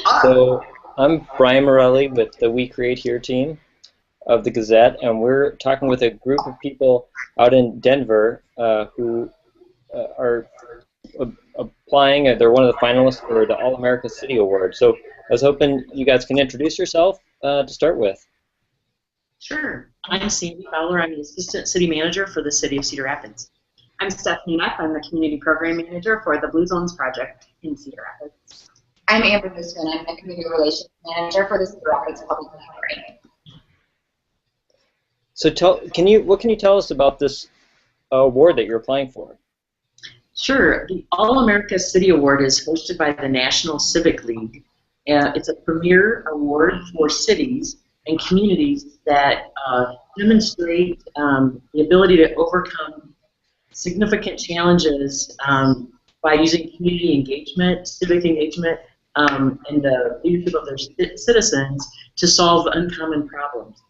So I'm Brian Morelli with the We Create Here team of the Gazette, and we're talking with a group of people out in Denver who are applying. They're one of the finalists for the All America City Award. So I was hoping you guys can introduce yourself to start with. Sure. I'm Sandy Fowler. I'm the Assistant City Manager for the City of Cedar Rapids. I'm Stephanie Neff. I'm the Community Program Manager for the Blue Zones Project in Cedar Rapids. I'm Amber Houston. I'm the Community Relations Manager for the Cedar Rapids Public Library. So what can you tell us about this award that you're applying for? Sure. The All America City Award is hosted by the National Civic League. It's a premier award for cities and communities that demonstrate the ability to overcome significant challenges by using community engagement, civic engagement, and the leadership of their citizens to solve uncommon problems.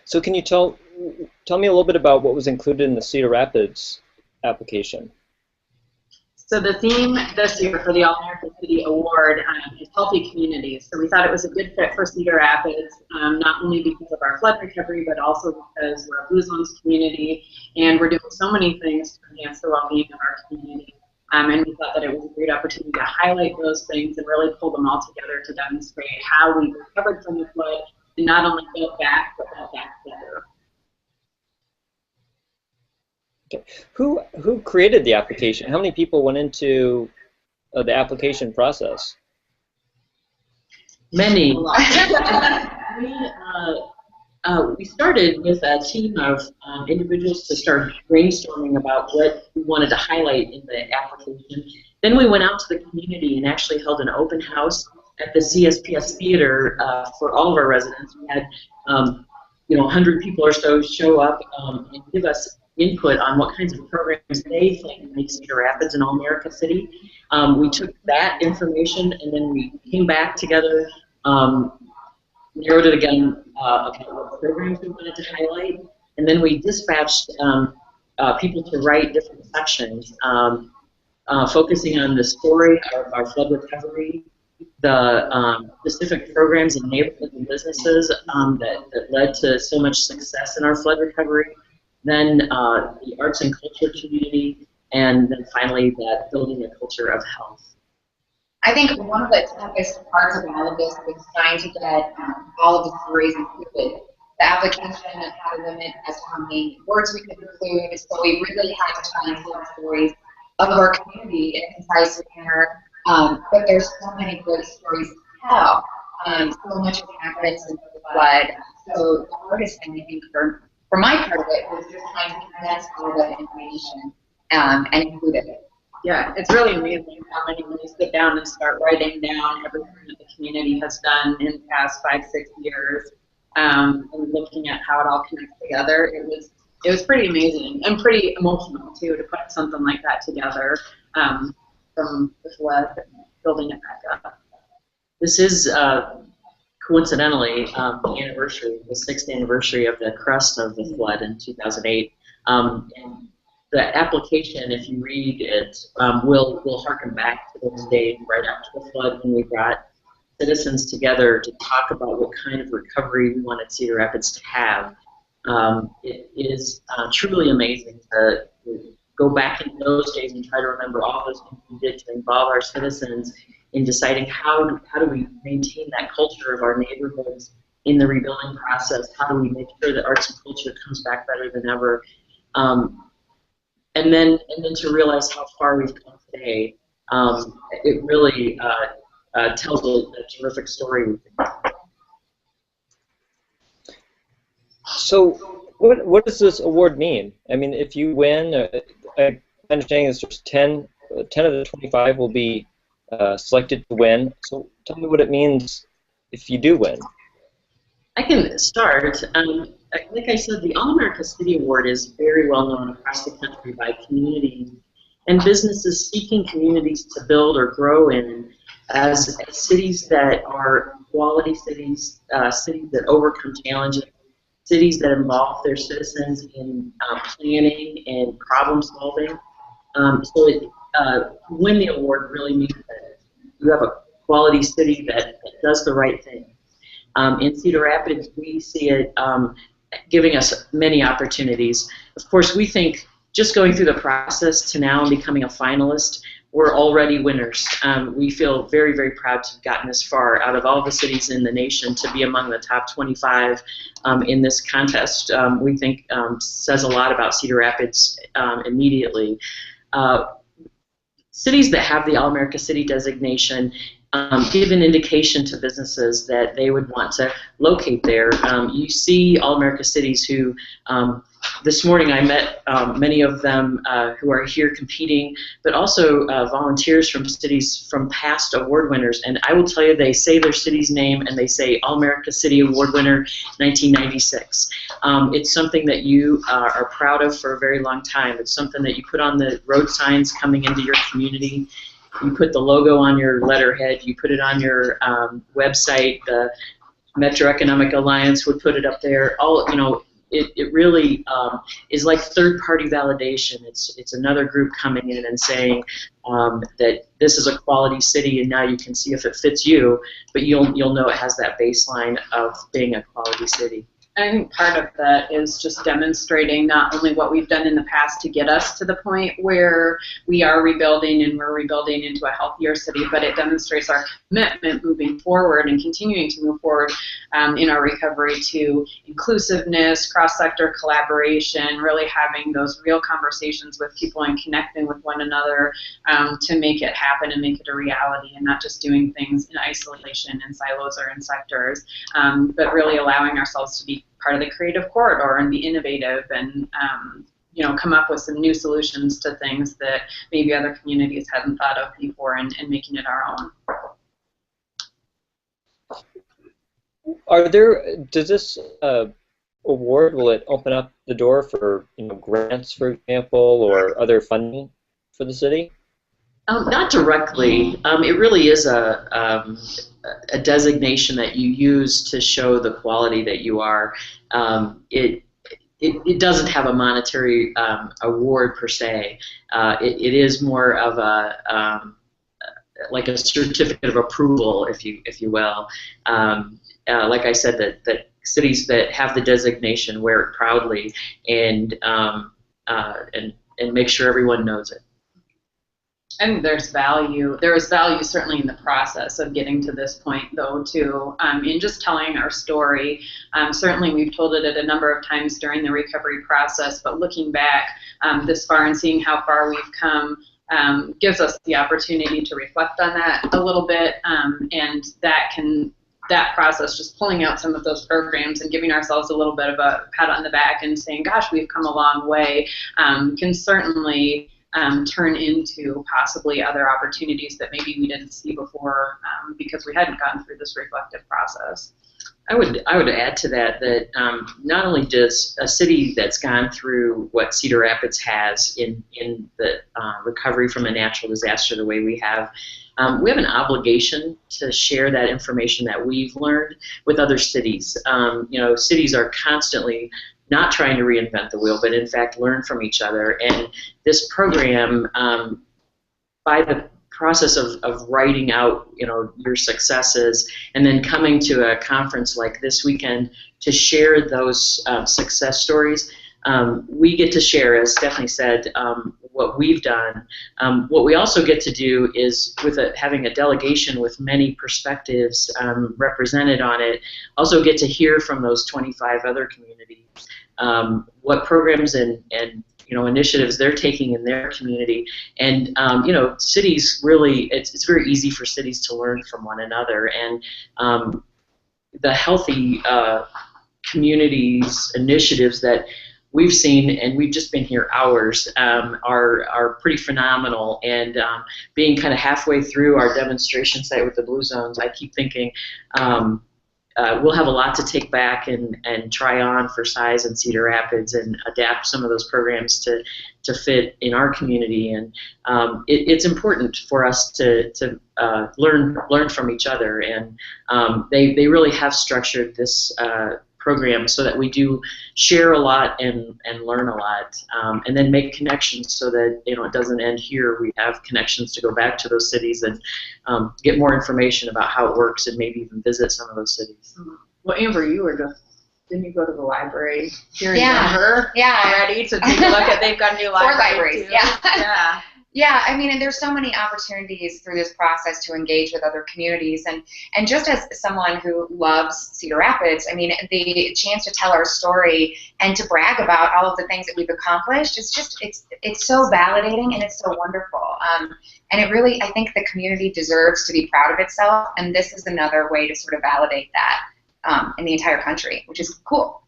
So can you tell me a little bit about what was included in the Cedar Rapids application? So the theme this year for the All America City Award is healthy communities. So we thought it was a good fit for Cedar Rapids, not only because of our flood recovery, but also because we're a Blue Zones community, and we're doing so many things to enhance the well-being of our community. And we thought that it was a great opportunity to highlight those things and really pull them all together to demonstrate how we recovered from the flood and not only built back, but built back better. Okay. Who created the application? How many people went into the application process? Many. We started with a team of individuals to start brainstorming about what we wanted to highlight in the application. Then we went out to the community and actually held an open house at the CSPS Theater for all of our residents. We had 100 people or so show up and give us input on what kinds of programs they think make Cedar Rapids an All-America City. We took that information and then we came back together, narrowed it again about what programs we wanted to highlight, and then we dispatched people to write different sections, focusing on the story of our flood recovery, the specific programs in neighborhoods and businesses that led to so much success in our flood recovery, then the arts and culture community, and then finally that building a culture of health. I think one of the toughest parts of all of this was trying to get all of the stories included. The application had a limit as to how many words we could include, so we really had to try and tell stories of our community in a concise manner. But there's so many great stories to tell. So much happened since the flood. So the hardest thing, I think, for my part of it was just trying to condense all the information and include it. Yeah, it's really amazing how many, when you sit down and start writing down everything that the community has done in the past 5-6 years, and looking at how it all connects together, it was pretty amazing and pretty emotional too to put something like that together from the flood, building it back up. This is coincidentally the anniversary, the 6th anniversary of the crest of the flood in 2008. And the application, if you read it, will harken back to those days right after the flood when we brought citizens together to talk about what kind of recovery we wanted Cedar Rapids to have. It is truly amazing to go back in those days and try to remember all those things we did to involve our citizens in deciding how do we maintain that culture of our neighborhoods in the rebuilding process. How do we make sure that arts and culture comes back better than ever? And then to realize how far we've come today, it really tells a terrific story. So what does this award mean? I mean, if you win, my understanding is just 10 of the 25 will be selected to win. So tell me what it means if you do win. I can start. Like I said, the All America City Award is very well known across the country by communities and businesses seeking communities to build or grow in as cities that are quality cities, cities that overcome challenges, cities that involve their citizens in planning and problem solving. So to win the award really means that you have a quality city that does the right thing. In Cedar Rapids, we see it giving us many opportunities. Of course, we think just going through the process to now becoming a finalist, we're already winners. We feel very, very proud to have gotten this far out of all the cities in the nation to be among the top 25 in this contest. We think says a lot about Cedar Rapids immediately. Cities that have the All-America City designation give an indication to businesses that they would want to locate there. You see All-America cities who, this morning I met many of them who are here competing, but also volunteers from cities from past award winners. And I will tell you, they say their city's name and they say All-America City Award Winner 1996. It's something that you are proud of for a very long time. It's something that you put on the road signs coming into your community. You put the logo on your letterhead. You put it on your website. The Metro Economic Alliance would put it up there. It really is like third-party validation. It's another group coming in and saying that this is a quality city, and now you can see if it fits you. But you'll know it has that baseline of being a quality city. I think part of that is just demonstrating not only what we've done in the past to get us to the point where we are rebuilding and we're rebuilding into a healthier city, but it demonstrates our commitment moving forward and continuing to move forward in our recovery to inclusiveness, cross-sector collaboration, really having those real conversations with people and connecting with one another to make it happen and make it a reality, and not just doing things in isolation in silos or in sectors, but really allowing ourselves to be part of the creative corridor and be innovative and come up with some new solutions to things that maybe other communities hadn't thought of before, and making it our own. Does this award, will it open up the door for grants, for example, or other funding for the city? Not directly. It really is a designation that you use to show the quality that you are. It doesn't have a monetary award per se. It is more of a like a certificate of approval, if you will. Like I said, that cities that have the designation wear it proudly and make sure everyone knows it. I think there's value. There is value certainly in the process of getting to this point, though, too, in just telling our story. Certainly, we've told it a number of times during the recovery process, but looking back this far and seeing how far we've come gives us the opportunity to reflect on that a little bit, and that process, just pulling out some of those programs and giving ourselves a little bit of a pat on the back and saying, gosh, we've come a long way, can certainly turn into possibly other opportunities that maybe we didn't see before because we hadn't gone through this reflective process. I would add to that not only does a city that's gone through what Cedar Rapids has in the recovery from a natural disaster the way we have an obligation to share that information that we've learned with other cities. Cities are constantly not trying to reinvent the wheel, but in fact learn from each other. And this program, by the process of writing out, your successes, and then coming to a conference like this weekend to share those success stories, we get to share, as Stephanie said, what we've done. What we also get to do is, with having a delegation with many perspectives represented on it, also get to hear from those 25 other communities what programs and initiatives they're taking in their community. And cities really, it's very easy for cities to learn from one another, and the healthy communities initiatives that we've seen, and we've just been here hours, are pretty phenomenal. And being kind of halfway through our demonstration site with the Blue Zones, I keep thinking we'll have a lot to take back and try on for size in Cedar Rapids, and adapt some of those programs to fit in our community. And it's important for us to learn from each other. And they really have structured this programs so that we do share a lot and learn a lot, and then make connections so that it doesn't end here. We have connections to go back to those cities and get more information about how it works and maybe even visit some of those cities. Well, Amber, didn't you go to the library here in Yeah. Denver already to take a look at? They've got a new library. 4 libraries, too. yeah. Yeah. Yeah, I mean, and there's so many opportunities through this process to engage with other communities, and just as someone who loves Cedar Rapids, I mean, the chance to tell our story and to brag about all of the things that we've accomplished, it's so validating and it's so wonderful. And it really, I think the community deserves to be proud of itself, and this is another way to sort of validate that in the entire country, which is cool.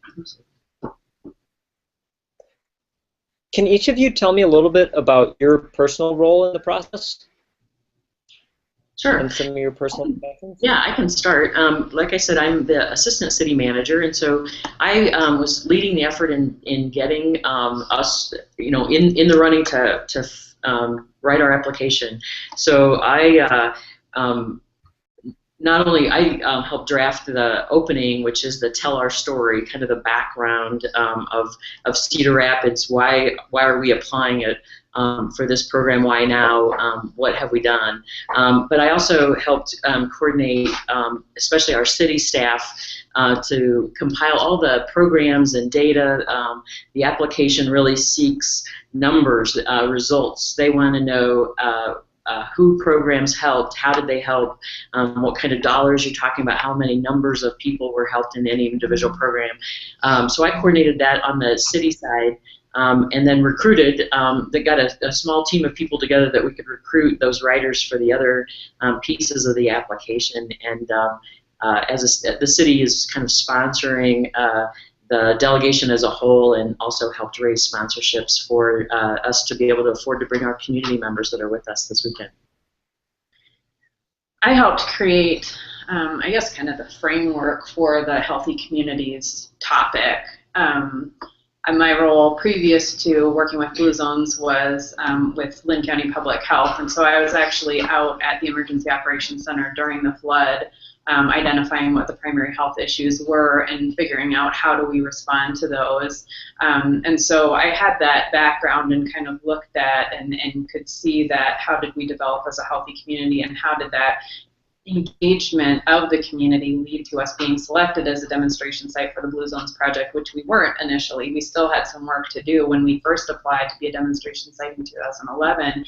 Can each of you tell me a little bit about your personal role in the process? Sure. And some of your personal backgrounds? Yeah, I can start. Like I said, I'm the assistant city manager, and so I was leading the effort in getting us, in the running to write our application. So I not only helped draft the opening, which is the tell our story, kind of the background of Cedar Rapids. Why are we applying it for this program? Why now? What have we done? But I also helped coordinate, especially our city staff, to compile all the programs and data. The application really seeks numbers, results. They want to know who programs helped, how did they help, what kind of dollars you're talking about, how many numbers of people were helped in any individual program. So I coordinated that on the city side, and then recruited, they got a small team of people together that we could recruit those writers for the other pieces of the application. And the city is kind of sponsoring the delegation as a whole, and also helped raise sponsorships for us to be able to afford to bring our community members that are with us this weekend. I helped create, I guess, kind of the framework for the Healthy Communities topic. My role previous to working with Blue Zones was with Linn County Public Health, and so I was actually out at the Emergency Operations Center during the flood, identifying what the primary health issues were and figuring out how do we respond to those. And so I had that background and kind of looked at and could see that how did we develop as a healthy community, and how did that engagement of the community lead to us being selected as a demonstration site for the Blue Zones project, which we weren't initially. We still had some work to do when we first applied to be a demonstration site in 2011.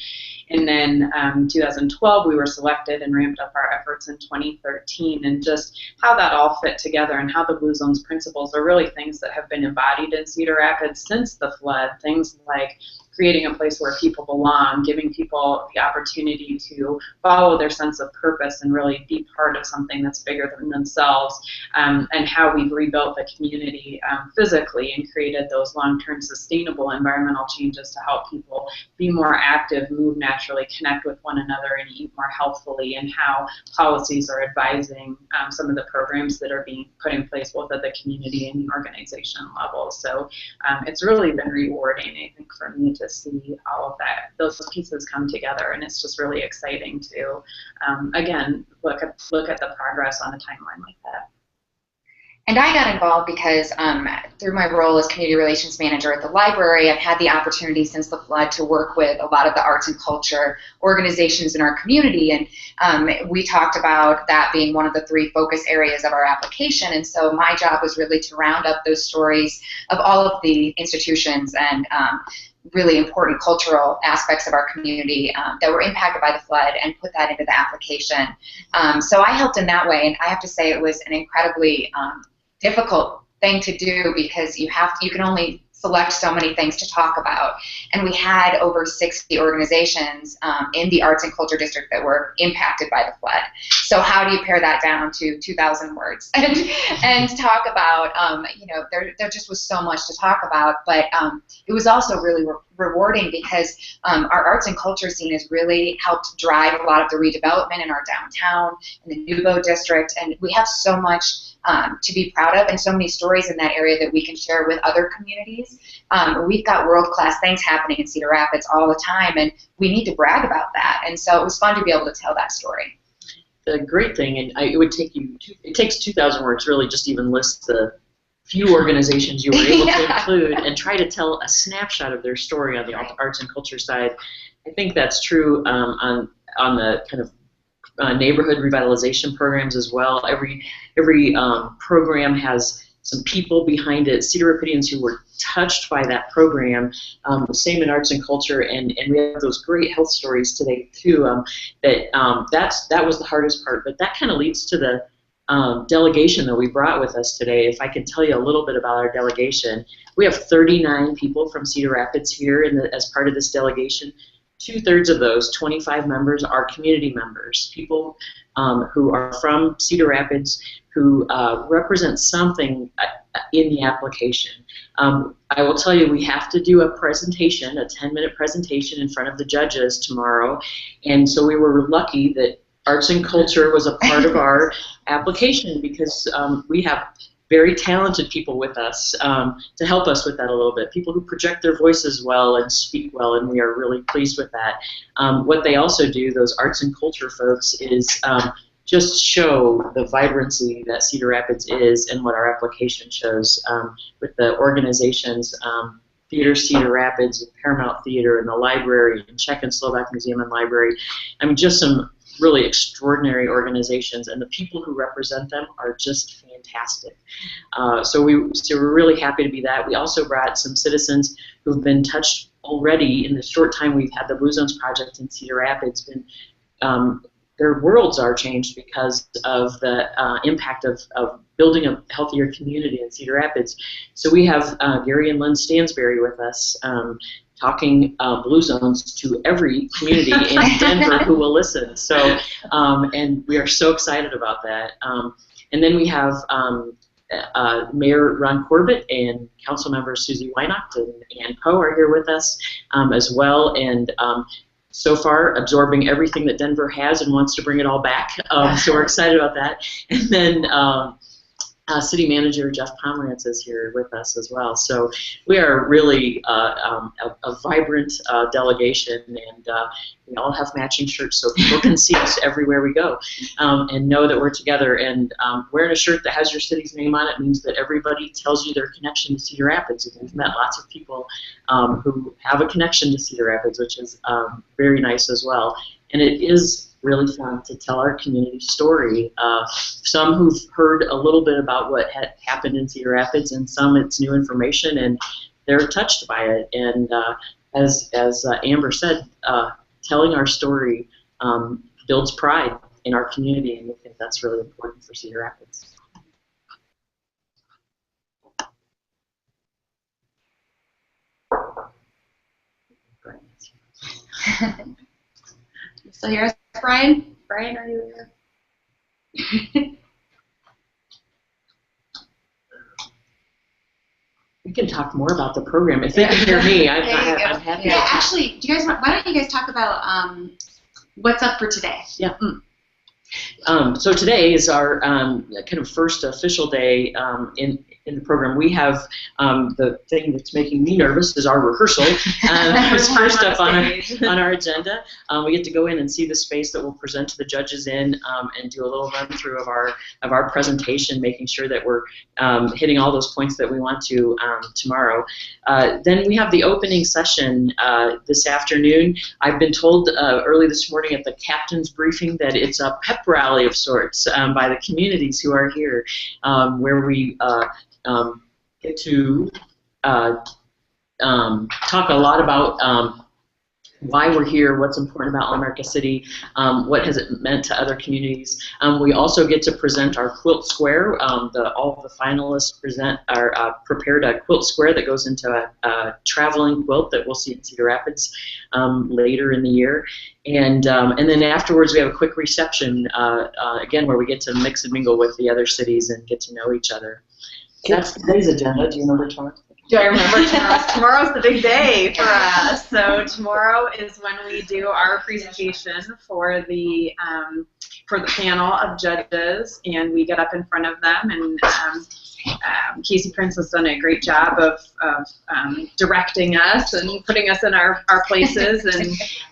And then 2012 we were selected and ramped up our efforts in 2013, and just how that all fit together and how the Blue Zones principles are really things that have been embodied in Cedar Rapids since the flood. Things like creating a place where people belong, giving people the opportunity to follow their sense of purpose and really be part of something that's bigger than themselves, and how we've rebuilt the community physically and created those long-term sustainable environmental changes to help people be more active, move naturally, connect with one another, and eat more healthfully, and how policies are advising some of the programs that are being put in place both at the community and the organization level. So it's really been rewarding, I think, for me to see all of that, those pieces come together, and it's just really exciting to, again, look at the progress on a timeline like that. And I got involved because through my role as community relations manager at the library, I've had the opportunity since the flood to work with a lot of the arts and culture organizations in our community, and we talked about that being one of the 3 focus areas of our application. And so my job was really to round up those stories of all of the institutions and really important cultural aspects of our community that were impacted by the flood, and put that into the application. So I helped in that way, and I have to say it was an incredibly difficult thing to do, because you can only select so many things to talk about. And we had over 60 organizations in the arts and culture district that were impacted by the flood. So how do you pare that down to 2,000 words and talk about, there just was so much to talk about, but it was also really rewarding, because our arts and culture scene has really helped drive a lot of the redevelopment in our downtown, in the Nubo district, and we have so much to be proud of, and so many stories in that area that we can share with other communities. We've got world-class things happening in Cedar Rapids all the time, and we need to brag about that, and so it was fun to be able to tell that story. The great thing, and it takes 2,000 words really just even list the few organizations you were able to Yeah. include and try to tell a snapshot of their story on the arts and culture side. I think that's true on the kind of neighborhood revitalization programs as well. Every program has some people behind it, Cedar Rapidians who were touched by that program. The same in arts and culture, and we have those great health stories today too. That was the hardest part, but that kind of leads to the delegation that we brought with us today. If I can tell you a little bit about our delegation, we have 39 people from Cedar Rapids here as part of this delegation. 2/3 of those, 25 members, are community members, people who are from Cedar Rapids who represent something in the application. I will tell you, we have to do a presentation, a 10-minute presentation in front of the judges tomorrow, and so we were lucky that arts and culture was a part of our application because we have very talented people with us to help us with that a little bit, people who project their voices well and speak well, and we are really pleased with that. What they also do, those arts and culture folks, is just show the vibrancy that Cedar Rapids is and what our application shows with the organizations, Theater Cedar Rapids, Paramount Theater, and the library, and Czech and Slovak Museum and Library. I mean, just some really extraordinary organizations, and the people who represent them are just fantastic. So we're really happy to be that. We also brought some citizens who've been touched already in the short time we've had the Blue Zones Project in Cedar Rapids. Their worlds are changed because of the impact of building a healthier community in Cedar Rapids. So we have Gary and Lynn Stansberry with us, talking Blue Zones to every community in Denver who will listen. So, and we are so excited about that. And then we have Mayor Ron Corbett and Council Members Susie Weinacht and Ann Poe are here with us as well. And so far absorbing everything that Denver has and wants to bring it all back. So we're excited about that. And then City Manager Jeff Pomerantz is here with us as well. So we are really a vibrant delegation, and we all have matching shirts so people can see us everywhere we go and know that we're together. And wearing a shirt that has your city's name on it means that everybody tells you their connection to Cedar Rapids. And we've met lots of people who have a connection to Cedar Rapids, which is very nice as well. And it is really fun to tell our community story. Some who've heard a little bit about what had happened in Cedar Rapids, and some it's new information, and they're touched by it. And as Amber said, telling our story builds pride in our community, and we think that's really important for Cedar Rapids. So here's Brian. Brian, are you here? We can talk more about the program. If they can hear me, I'm happy. Yeah, actually, do you guys why don't you guys talk about what's up for today? Yeah. So today is our kind of first official day in the program. We have the thing that's making me nervous is our rehearsal. It's first up on our agenda. We get to go in and see the space that we'll present to the judges in, and do a little run through of our presentation, making sure that we're hitting all those points that we want to tomorrow. Then we have the opening session this afternoon. I've been told early this morning at the captain's briefing that it's a pep rally of sorts by the communities who are here, where we get to talk a lot about why we're here, what's important about All-America City, what has it meant to other communities. We also get to present our quilt square. All of the finalists prepared a quilt square that goes into a traveling quilt that we'll see in Cedar Rapids later in the year. And then afterwards we have a quick reception, again, where we get to mix and mingle with the other cities and get to know each other. That's today's agenda. Do you remember tomorrow? Do I remember tomorrow? Tomorrow's the big day for us. So tomorrow is when we do our presentation for the panel of judges, and we get up in front of them, and Casey Prince has done a great job of directing us and putting us in our places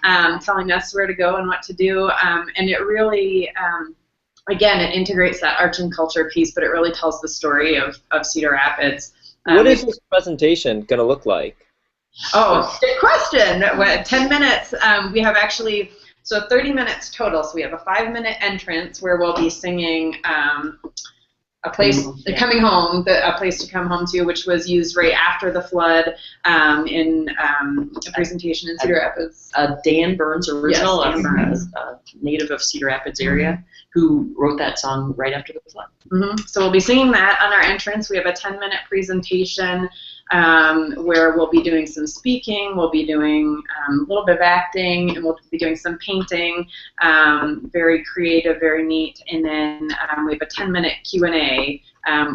and telling us where to go and what to do, and it really again, it integrates that arts and culture piece, but it really tells the story of Cedar Rapids. What is this presentation going to look like? Oh, good question. 10 minutes. We have actually, so 30 minutes total. So we have a 5-minute entrance where we'll be singing a place, coming home, a place to come home to, which was used right after the flood in a presentation in Cedar Rapids. Dan Burns, original, Yes, Dan Burns. Native of Cedar Rapids area, who wrote that song right after the flood. So we'll be singing that on our entrance. We have a 10-minute presentation where we'll be doing some speaking, we'll be doing a little bit of acting, and we'll be doing some painting, very creative, very neat, and then we have a 10-minute Q&A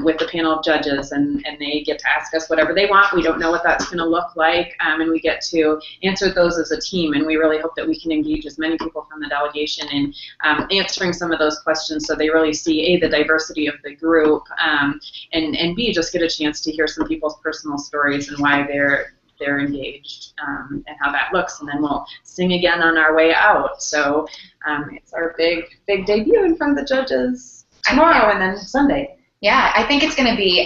with the panel of judges, and they get to ask us whatever they want. We don't know what that's going to look like, and we get to answer those as a team, and we really hope that we can engage as many people from the delegation in answering some of those questions so they really see, A, the diversity of the group, and B, just get a chance to hear some people's personal stories and why they're engaged and how that looks, and then we'll sing again on our way out. So it's our big debut in front of the judges tomorrow and then Sunday. Yeah, I think it's going to be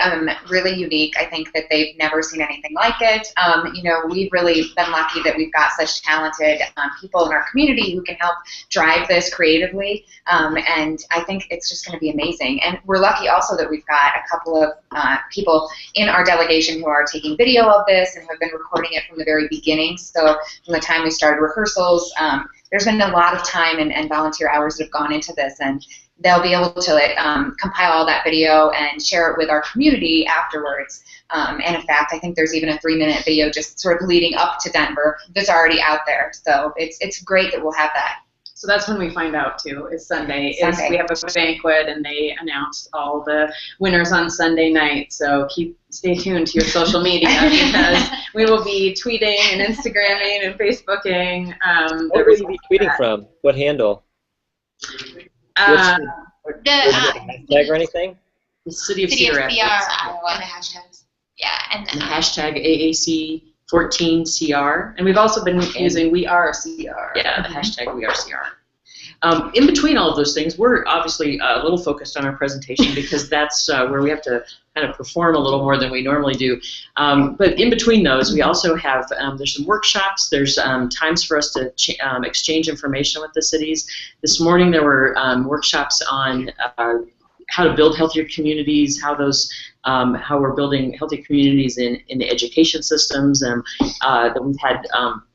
really unique. I think that they've never seen anything like it. You know, we've really been lucky that we've got such talented people in our community who can help drive this creatively, and I think it's just going to be amazing. And we're lucky also that we've got a couple of people in our delegation who are taking video of this and have been recording it from the very beginning. So from the time we started rehearsals, there's been a lot of time and volunteer hours that have gone into this, and they'll be able to compile all that video and share it with our community afterwards. And in fact, I think there's even a 3-minute video just sort of leading up to Denver that's already out there. So it's great that we'll have that. So that's when we find out too, is Sunday. We have a banquet and they announce all the winners on Sunday night. So stay tuned to your social media because we will be tweeting and Instagramming and Facebooking. What will you be tweeting from? What handle? Hashtag or anything? The City of City Cedar of Rapids. CR, and the hashtags. Yeah, and the hashtag AAC14CR. And we've also been using We Are CR. Yeah, the hashtag We Are CR. In between all of those things, we're obviously a little focused on our presentation because that's where we have to kind of perform a little more than we normally do. But in between those, we also have, there's some workshops, there's times for us to exchange information with the cities. This morning there were workshops on how to build healthier communities, how we're building healthy communities in the education systems, and that we've had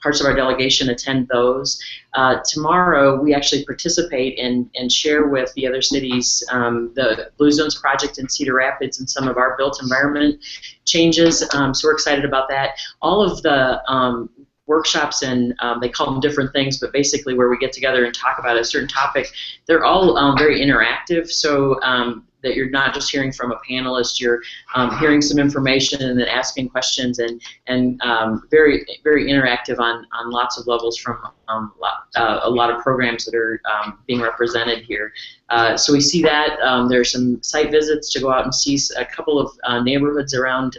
parts of our delegation attend those. Tomorrow we actually participate and share with the other cities the Blue Zones project in Cedar Rapids and some of our built environment changes, so we're excited about that. All of the workshops, and they call them different things, but basically where we get together and talk about a certain topic, they're all very interactive, so that you're not just hearing from a panelist, you're hearing some information and then asking questions, and very, very interactive on lots of levels from a lot of programs that are being represented here. So we see that. There's some site visits to go out and see a couple of neighborhoods around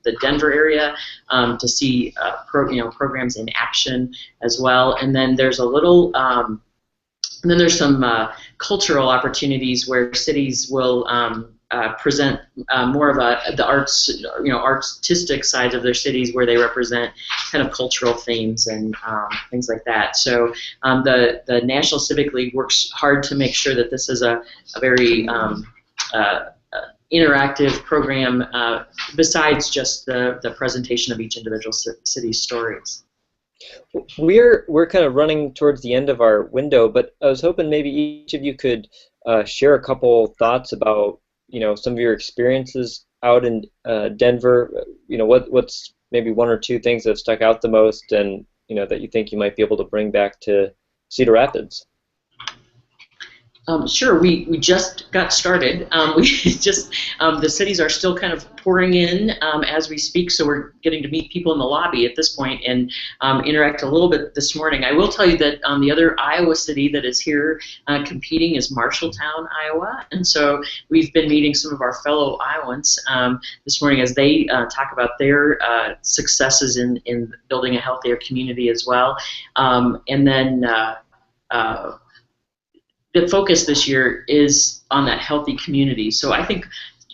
the Denver area to see programs in action as well. And then there's a little and then there's some cultural opportunities where cities will present more of the arts, artistic sides of their cities where they represent kind of cultural themes and things like that. So the National Civic League works hard to make sure that this is a very interactive program besides just the presentation of each individual city's stories. We're kind of running towards the end of our window, but I was hoping maybe each of you could share a couple thoughts about some of your experiences out in Denver. What's maybe one or two things that have stuck out the most, and that you think you might be able to bring back to Cedar Rapids. Sure, we just got started. The cities are still kind of pouring in as we speak, so we're getting to meet people in the lobby at this point and interact a little bit this morning. I will tell you that the other Iowa city that is here competing is Marshalltown, Iowa, and so we've been meeting some of our fellow Iowans this morning as they talk about their successes in building a healthier community as well, and then the focus this year is on that healthy community. So I think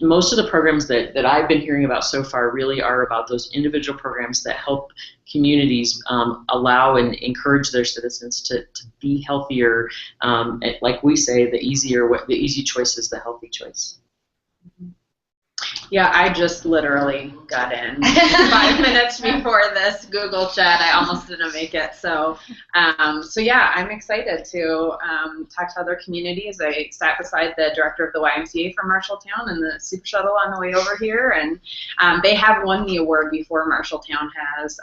most of the programs that I've been hearing about so far really are about those individual programs that help communities allow and encourage their citizens to be healthier. Like we say, the easy choice is the healthy choice. Yeah, I just literally got in 5 minutes before this Google chat. I almost didn't make it. So yeah, I'm excited to talk to other communities. I sat beside the director of the YMCA from Marshalltown in the Super Shuttle on the way over here, and they have won the award before Marshalltown has,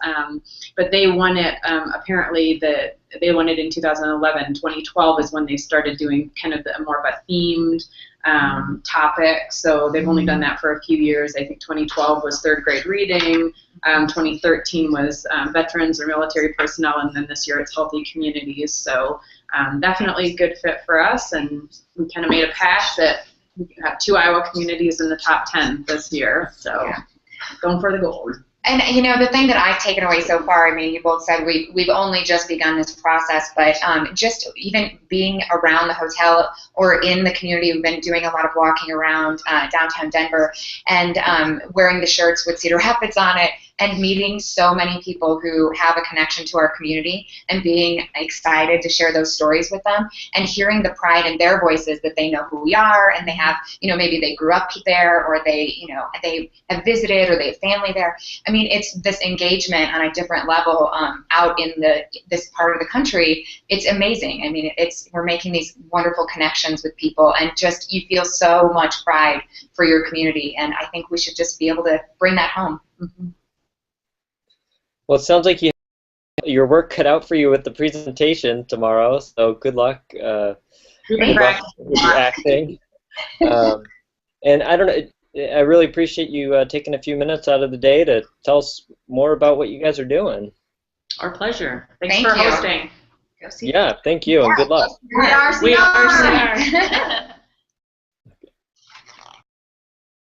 but they won it apparently they won it in 2011. 2012 is when they started doing kind of more of a themed topic. So they've only done that for a few years. I think 2012 was third grade reading. 2013 was veterans or military personnel, and then this year it's healthy communities. So definitely a good fit for us, and we kind of made a pact that we have 2 Iowa communities in the top 10 this year. So going for the gold. And, you know, the thing that I've taken away so far, I mean, you both said we've only just begun this process, but just even being around the hotel or in the community, we've been doing a lot of walking around downtown Denver and wearing the shirts with Cedar Rapids on it and meeting so many people who have a connection to our community and being excited to share those stories with them and hearing the pride in their voices that they know who we are and they have, you know, maybe they grew up there or they, you know, they have visited or they have family there. I mean, it's this engagement on a different level out in this part of the country. It's amazing. I mean, we're making these wonderful connections with people, and just you feel so much pride for your community, and I think we should just be able to bring that home. Mm-hmm. Well, it sounds like you have your work cut out for you with the presentation tomorrow. So good luck. Good luck with your acting. And I don't know. I really appreciate you taking a few minutes out of the day to tell us more about what you guys are doing. Our pleasure. Thanks for hosting. Yeah, thank you, and good luck. We are CR.